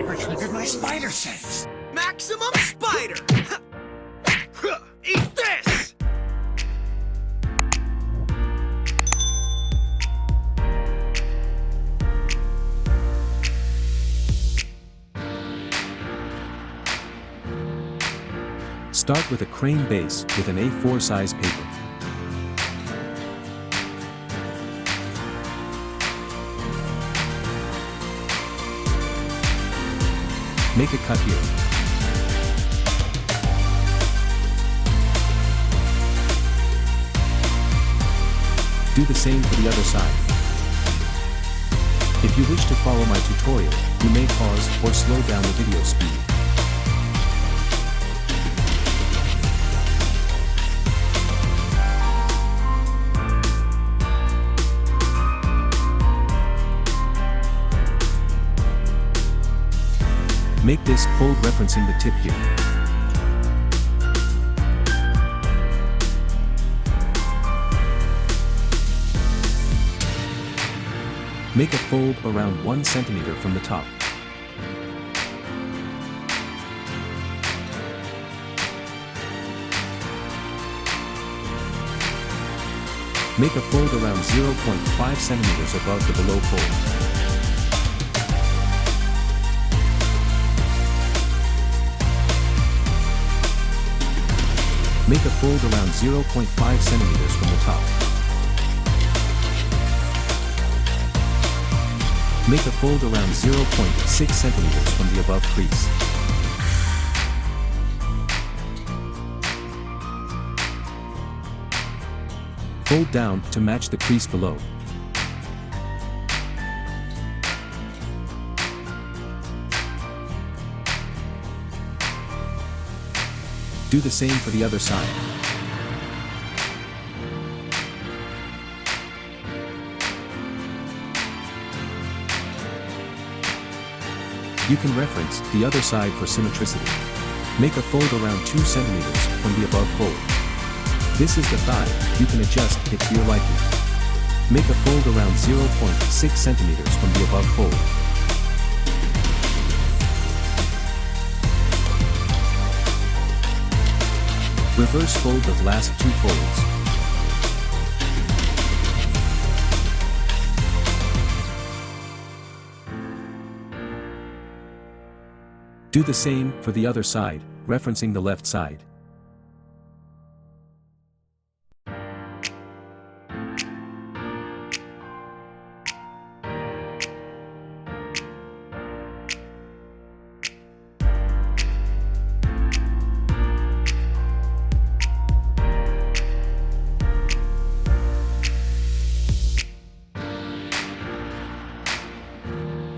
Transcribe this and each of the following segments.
Paper triggered my spider sense. Maximum spider! Eat this! Start with a crane base with an A4 size paper. Make a cut here. Do the same for the other side. If you wish to follow my tutorial, you may pause or slow down the video speed. Make this fold referencing the tip here. Make a fold around 1 centimeter from the top. Make a fold around 0.5 centimeters above the below fold. Make a fold around 0.5 centimeters from the top. Make a fold around 0.6 centimeters from the above crease. Fold down to match the crease below. Do the same for the other side. You can reference the other side for symmetricity. Make a fold around 2 centimeters from the above fold. This is the thigh, you can adjust it to your liking. Make a fold around 0.6 centimeters from the above fold. Reverse fold the last 2 folds. Do the same for the other side, referencing the left side.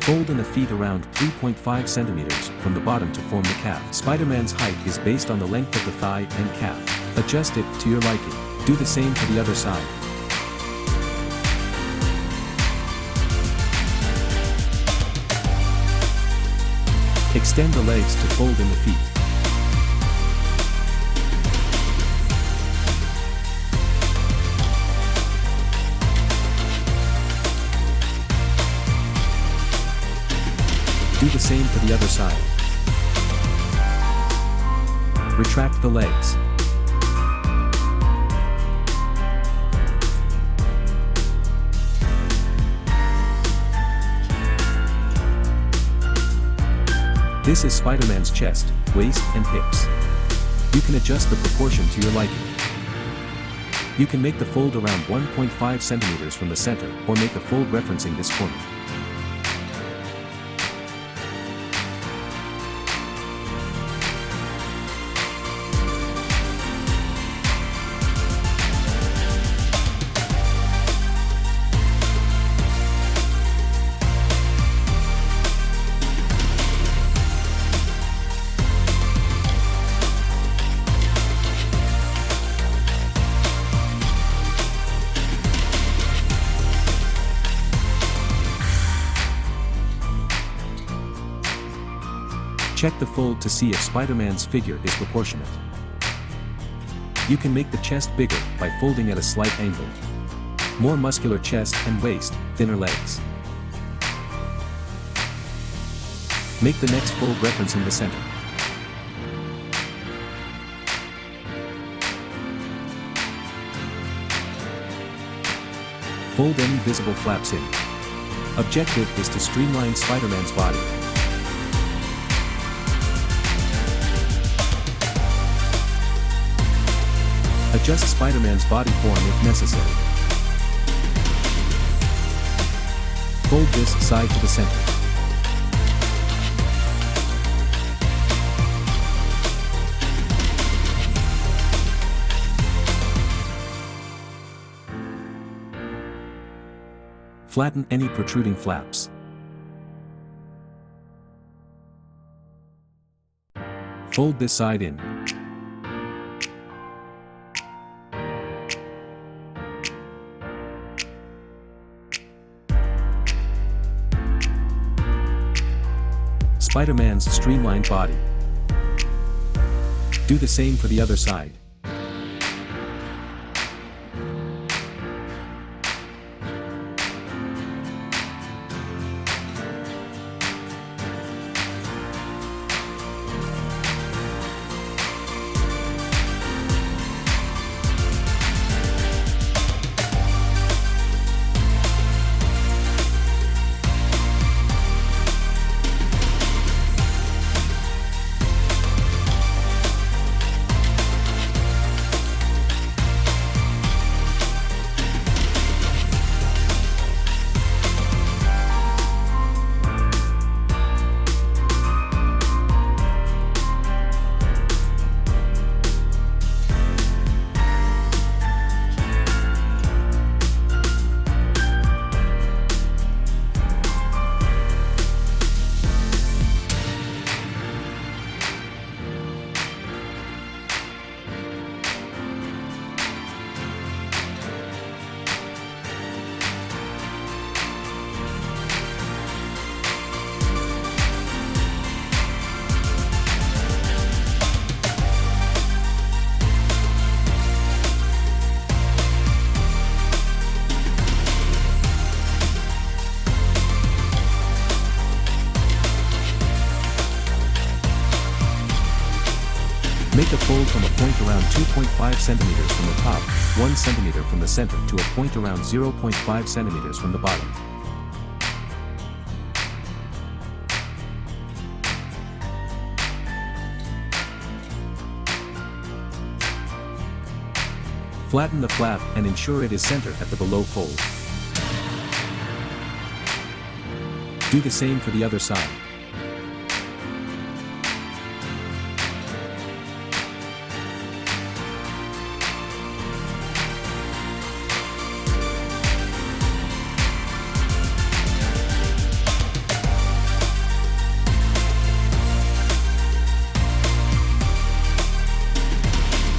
Fold in the feet around 3.5 centimeters from the bottom to form the calf. Spider-Man's height is based on the length of the thigh and calf. Adjust it to your liking. Do the same for the other side. Extend the legs to fold in the feet. Do the same for the other side. Retract the legs. This is Spider-Man's chest, waist, and hips. You can adjust the proportion to your liking. You can make the fold around 1.5 centimeters from the center, or make a fold referencing this corner. Check the fold to see if Spider-Man's figure is proportionate. You can make the chest bigger by folding at a slight angle. More muscular chest and waist, thinner legs. Make the next fold referencing the center. Fold any visible flaps in. Objective is to streamline Spider-Man's body. Adjust Spider-Man's body form if necessary. Fold this side to the center. Flatten any protruding flaps. Fold this side in. Spider-Man's streamlined body. Do the same for the other side. Make a fold from a point around 2.5 centimeters from the top, 1 centimeter from the center to a point around 0.5 centimeters from the bottom. Flatten the flap and ensure it is centered at the below fold. Do the same for the other side.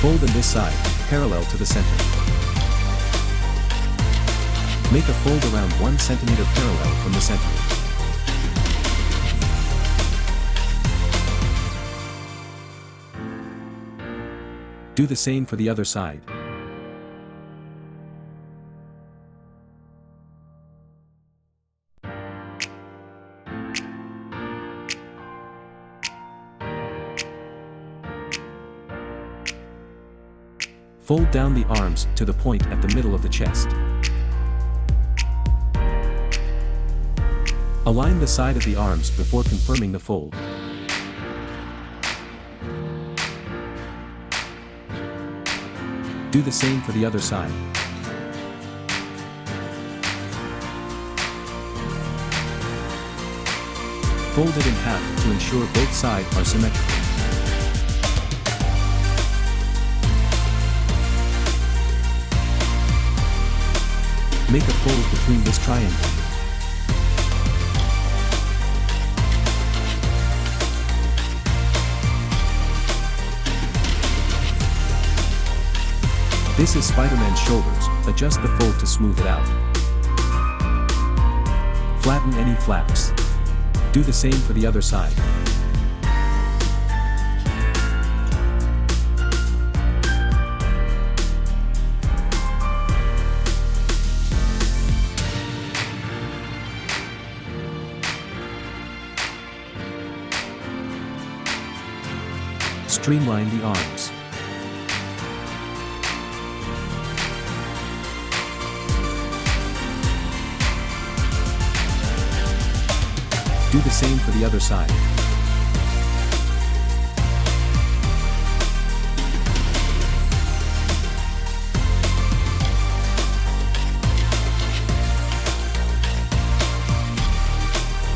Fold in this side, parallel to the center. Make a fold around 1 centimeter parallel from the center. Do the same for the other side. Fold down the arms to the point at the middle of the chest. Align the side of the arms before confirming the fold. Do the same for the other side. Fold it in half to ensure both sides are symmetrical. Make a fold between this triangle. This is Spider-Man's shoulders, adjust the fold to smooth it out. Flatten any flaps. Do the same for the other side. Streamline the arms. Do the same for the other side.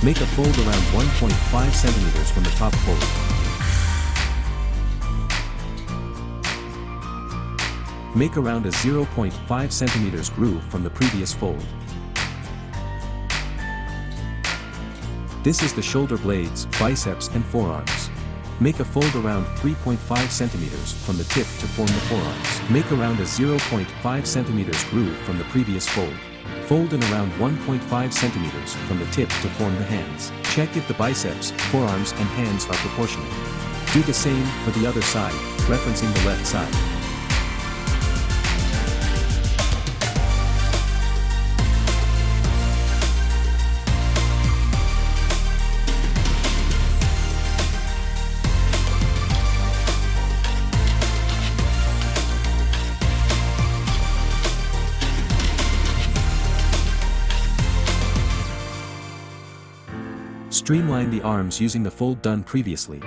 Make a fold around 1.5 centimeters from the top fold. Make around a 0.5 centimeters groove from the previous fold. This is the shoulder blades, biceps and forearms. Make a fold around 3.5 centimeters from the tip to form the forearms. Make around a 0.5 centimeters groove from the previous fold. Fold in around 1.5 centimeters from the tip to form the hands. Check if the biceps, forearms and hands are proportionate. Do the same for the other side, referencing the left side. Streamline the arms using the fold done previously.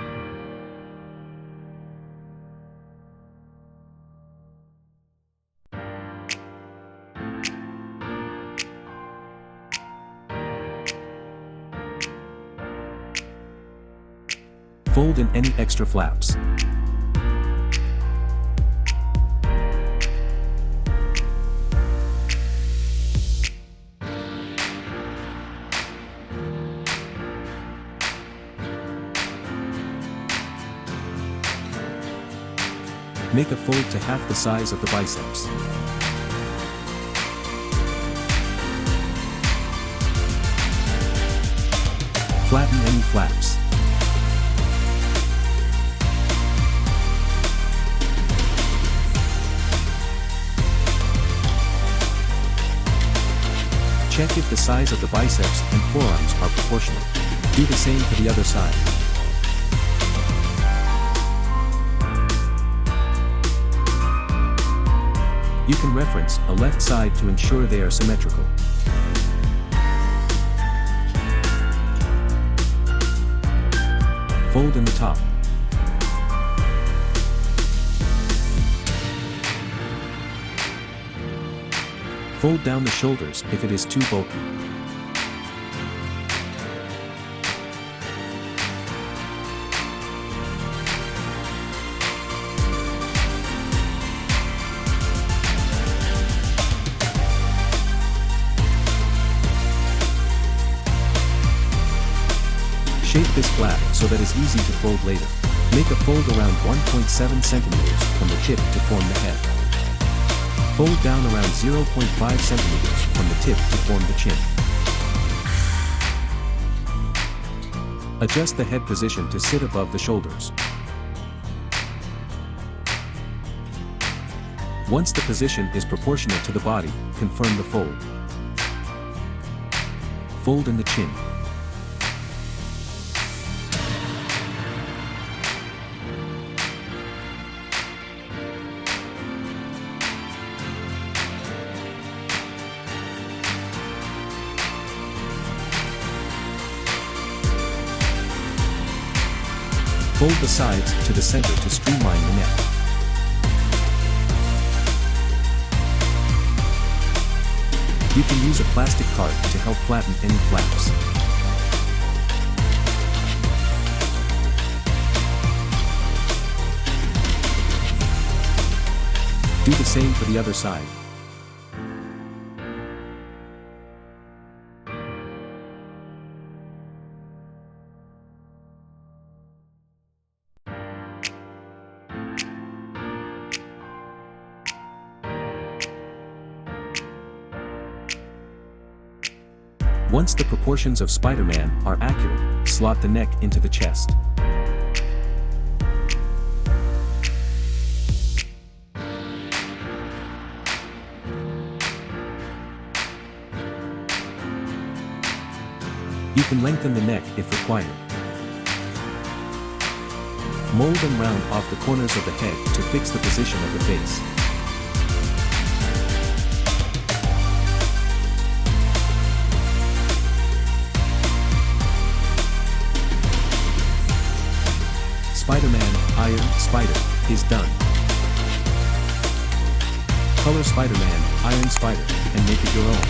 Fold in any extra flaps. Make a fold to half the size of the biceps. Flatten any flaps. Check if the size of the biceps and forearms are proportional. Do the same for the other side. You can reference a left side to ensure they are symmetrical. Fold in the top. Fold down the shoulders if it is too bulky. Shape this flap so that it's easy to fold later. Make a fold around 1.7 centimeters from the tip to form the head. Fold down around 0.5 centimeters from the tip to form the chin. Adjust the head position to sit above the shoulders. Once the position is proportionate to the body, confirm the fold. Fold in the chin. Fold the sides to the center to streamline the neck. You can use a plastic card to help flatten any flaps. Do the same for the other side. Once the proportions of Spider-Man are accurate, slot the neck into the chest. You can lengthen the neck if required. Mold and round off the corners of the head to fix the position of the face. Spider-Man Iron Spider is done. Color Spider-Man Iron Spider and make it your own.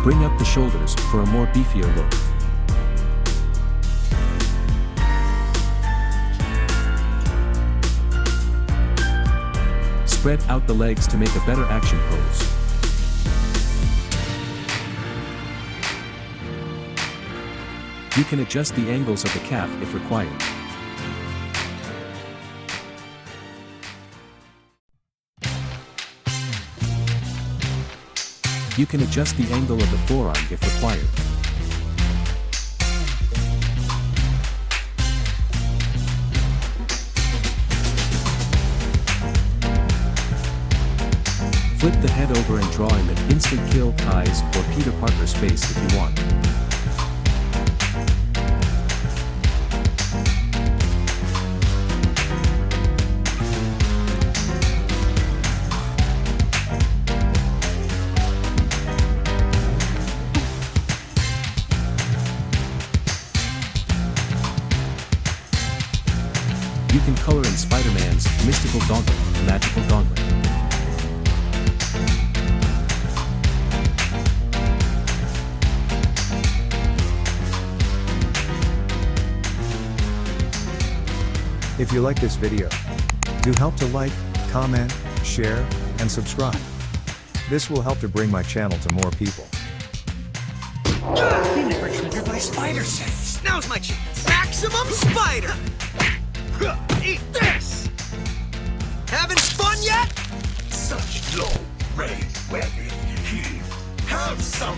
Bring up the shoulders for a more beefier look. Spread out the legs to make a better action pose. You can adjust the angles of the calf if required. You can adjust the angle of the forearm if required. Flip the head over and draw in an instant kill Kai's or Peter Parker's face if you want. You can color in Spider-Man's Mystical Gauntlet, Magical Gauntlet. If you like this video, do help to like, comment, share, and subscribe. This will help to bring my channel to more people. You never triggered my spider sense. Now's my chance. Maximum Spider! Eat this! Having fun yet? Such low rate weapon. Have some